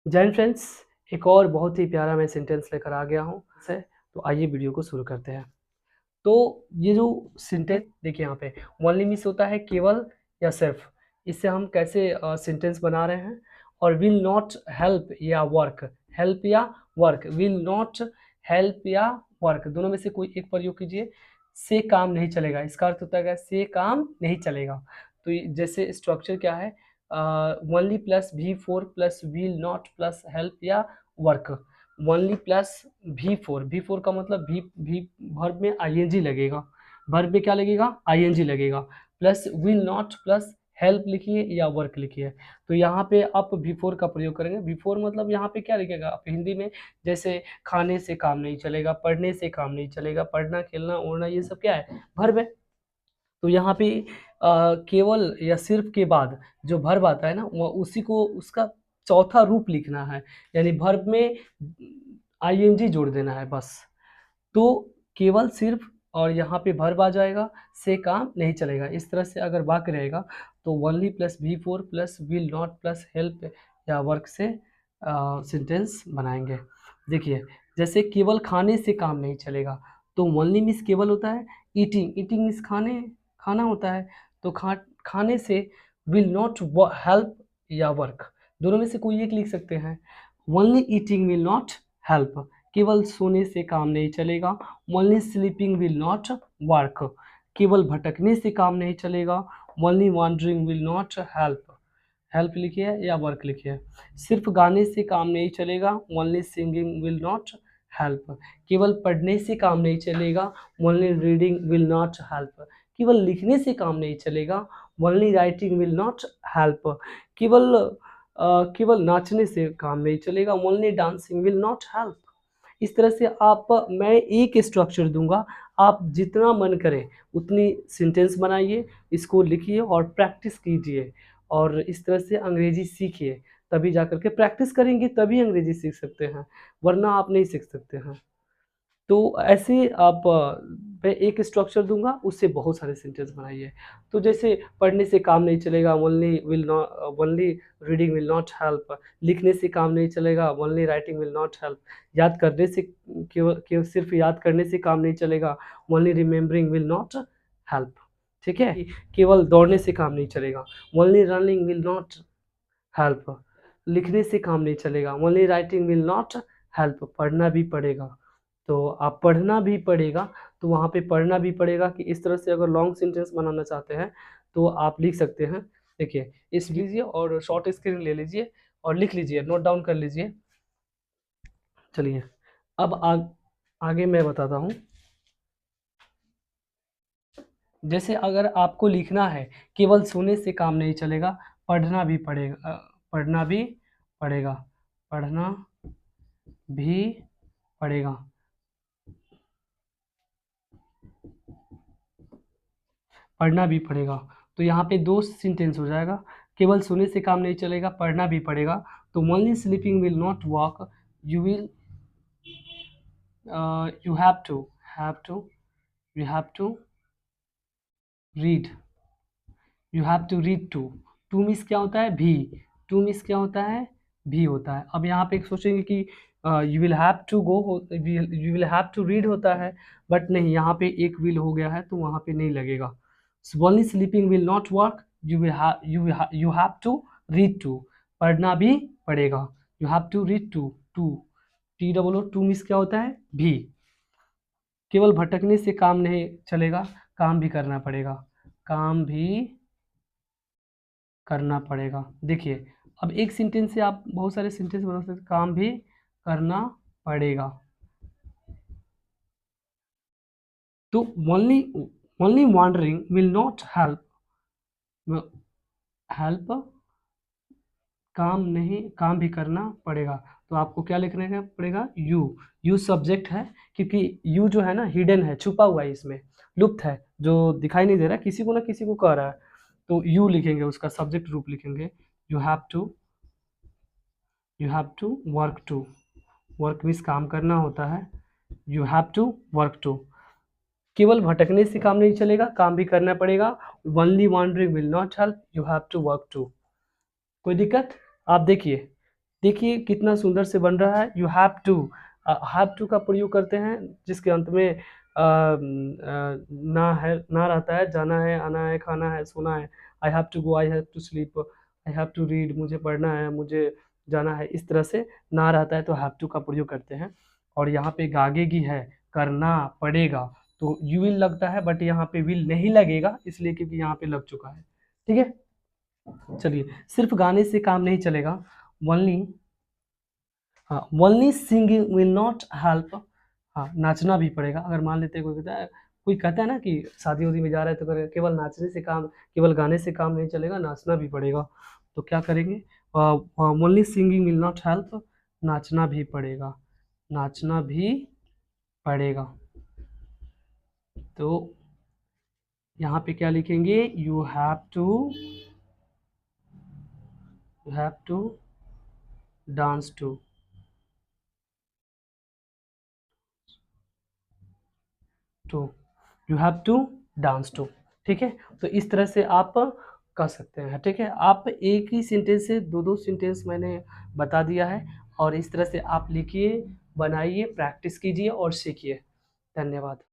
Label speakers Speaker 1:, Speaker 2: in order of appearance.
Speaker 1: Jain friends, एक और बहुत ही प्यारा मैं सेंटेंस लेकर आ गया हूँ से। तो आइए वीडियो को शुरू करते हैं। तो ये जो सेंटेंस देखिए यहाँ पे ओनली मिस होता है केवल या सिर्फ। इससे हम कैसे सेंटेंस बना रहे हैं। और विल नॉट हेल्प या वर्क, विल नॉट हेल्प या वर्क, दोनों में से कोई एक प्रयोग कीजिए। से काम नहीं चलेगा, इसका अर्थ होता है से काम नहीं चलेगा। तो जैसे स्ट्रक्चर क्या है, only plus V4 plus will not plus help या वर्क। ओनली प्लस V4 का मतलब भी वर्ब में आईएनजी लगेगा। वर्ब में क्या लगेगा? आईएनजी लगेगा। Plus will not plus help लिखिए या वर्क लिखिए। तो यहाँ पे आप V4 का प्रयोग करेंगे। V4 मतलब यहाँ पे क्या लिखेगा आप हिंदी में? जैसे खाने से काम नहीं चलेगा, पढ़ने से काम नहीं चलेगा, पढ़ना खेलना उड़ना ये सब क्या है? वर्ब है। तो यहाँ पे केवल या सिर्फ के बाद जो वर्ब आता है ना, वो उसी को उसका चौथा रूप लिखना है। यानी वर्ब में आईएनजी जोड़ देना है बस। तो केवल सिर्फ और यहाँ पे वर्ब आ जाएगा, से काम नहीं चलेगा। इस तरह से अगर वाक्य रहेगा तो only plus V4 plus will not plus help या वर्क से सेंटेंस बनाएंगे। देखिए जैसे केवल खाने से काम नहीं चलेगा, तो ओनली मीन्स केवल होता है। ईटिंग मीन्स खाना होता है। तो खाने से विल नॉट हेल्प या वर्क, दोनों में से कोई एक लिख सकते हैं। Only eating will not help, केवल सोने से काम नहीं चलेगा। Only sleeping will not work, केवल भटकने से काम नहीं चलेगा। Only wandering will not help, help लिखिए या वर्क लिखिए। सिर्फ गाने से काम नहीं चलेगा। Only singing will not help, केवल पढ़ने से काम नहीं चलेगा। Only reading will not help, केवल लिखने से काम नहीं चलेगा। Only writing will not help, केवल केवल नाचने से काम नहीं चलेगा। Only dancing will not help. इस तरह से मैं एक स्ट्रक्चर दूंगा, आप जितना मन करे उतनी सेंटेंस बनाइए, इसको लिखिए और प्रैक्टिस कीजिए। और इस तरह से अंग्रेजी सीखिए, तभी जा करके प्रैक्टिस करेंगे तभी अंग्रेजी सीख सकते हैं, वरना आप नहीं सीख सकते हैं। तो ऐसे आप मैं एक स्ट्रक्चर दूंगा, उससे बहुत सारे सेंटेंस बनाइए। तो जैसे पढ़ने से काम नहीं चलेगा, only reading will not help. लिखने से काम नहीं चलेगा, only writing will not help. याद करने से केवल सिर्फ याद करने से काम नहीं चलेगा, only remembering will not help. ठीक है। केवल दौड़ने से काम नहीं चलेगा, only running will not help. लिखने से काम नहीं चलेगा, only writing will not help. पढ़ना भी पड़ेगा, तो आप पढ़ना भी पड़ेगा, तो वहाँ पे पढ़ना भी पड़ेगा कि इस तरह से अगर लॉन्ग सेंटेंस बनाना चाहते हैं तो आप लिख सकते हैं। देखिए इस लीजिए और शॉर्ट स्क्रीन ले लीजिए और लिख लीजिए, नोट डाउन कर लीजिए। चलिए अब आगे मैं बताता हूँ। जैसे अगर आपको लिखना है केवल सोने से काम नहीं चलेगा, पढ़ना भी पड़ेगा, पढ़ना भी पड़ेगा, पढ़ना भी पड़ेगा, पढ़ना भी पड़ेगा। तो यहाँ पे दो सेंटेंस हो जाएगा। केवल सोने से काम नहीं चलेगा, पढ़ना भी पड़ेगा। तो only sleeping will not work, you will you have to you have to read, you have to read to means क्या होता है? भी। टू मीन्स क्या होता है? भी होता है। अब यहाँ पे एक सोचेंगे कि you will have to you will have to read होता है, बट नहीं, यहाँ पे एक विल हो गया है तो वहाँ पे नहीं लगेगा। Only sleeping will not work, you have to read to, पढ़ना भी पड़ेगा। You have to read to to means क्या होता है? भी। केवल भटकने से काम नहीं चलेगा, काम भी करना पड़ेगा, काम भी करना पड़ेगा। देखिए अब एक सेंटेंस से आप बहुत सारे सेंटेंस बना सकते हैं। काम भी करना पड़ेगा। तो only only wandering will not help, काम नहीं, काम भी करना पड़ेगा। तो आपको क्या लिखने का पड़ेगा? यू सब्जेक्ट है, क्योंकि यू जो है ना हिडन है, छुपा हुआ है, इसमें लुप्त है, जो दिखाई नहीं दे रहा, किसी को ना किसी को कह रहा है। तो यू लिखेंगे, उसका सब्जेक्ट रूप लिखेंगे। You have to work to, work means काम करना होता है। You have to work to, केवल भटकने से काम नहीं चलेगा, काम भी करना पड़ेगा। Only wandering will not help, you have to work to. कोई दिक्कत? आप देखिए देखिए कितना सुंदर से बन रहा है। यू हैव टू का प्रयोग करते हैं जिसके अंत में ना रहता है, जाना है, आना है, खाना है, सोना है। I have to go, I have to sleep, I have to read, मुझे पढ़ना है, मुझे जाना है, इस तरह से ना रहता है तो हैव टू का प्रयोग करते हैं। और यहाँ पे गागेगी है, करना पड़ेगा, तो यू विल लगता है, बट यहाँ पे विल नहीं लगेगा इसलिए क्योंकि यहाँ पे लग चुका है। ठीक है, चलिए सिर्फ गाने से काम नहीं चलेगा। ओनली, हाँ, only singing will not help. हाँ, नाचना भी पड़ेगा। अगर मान लेते हैं कोई कहता है ना कि शादी उदी में जा रहे हैं तो केवल नाचने से काम, केवल गाने से काम नहीं चलेगा, नाचना भी पड़ेगा। तो क्या करेंगे, only singing will not help, नाचना भी पड़ेगा, नाचना भी पड़ेगा। तो यहाँ पे क्या लिखेंगे, you have to dance to, you have to dance to. ठीक है, तो इस तरह से आप कर सकते हैं। ठीक है, आप एक ही सेंटेंस से दो दो सेंटेंस मैंने बता दिया है, और इस तरह से आप लिखिए, बनाइए, प्रैक्टिस कीजिए और सीखिए। धन्यवाद।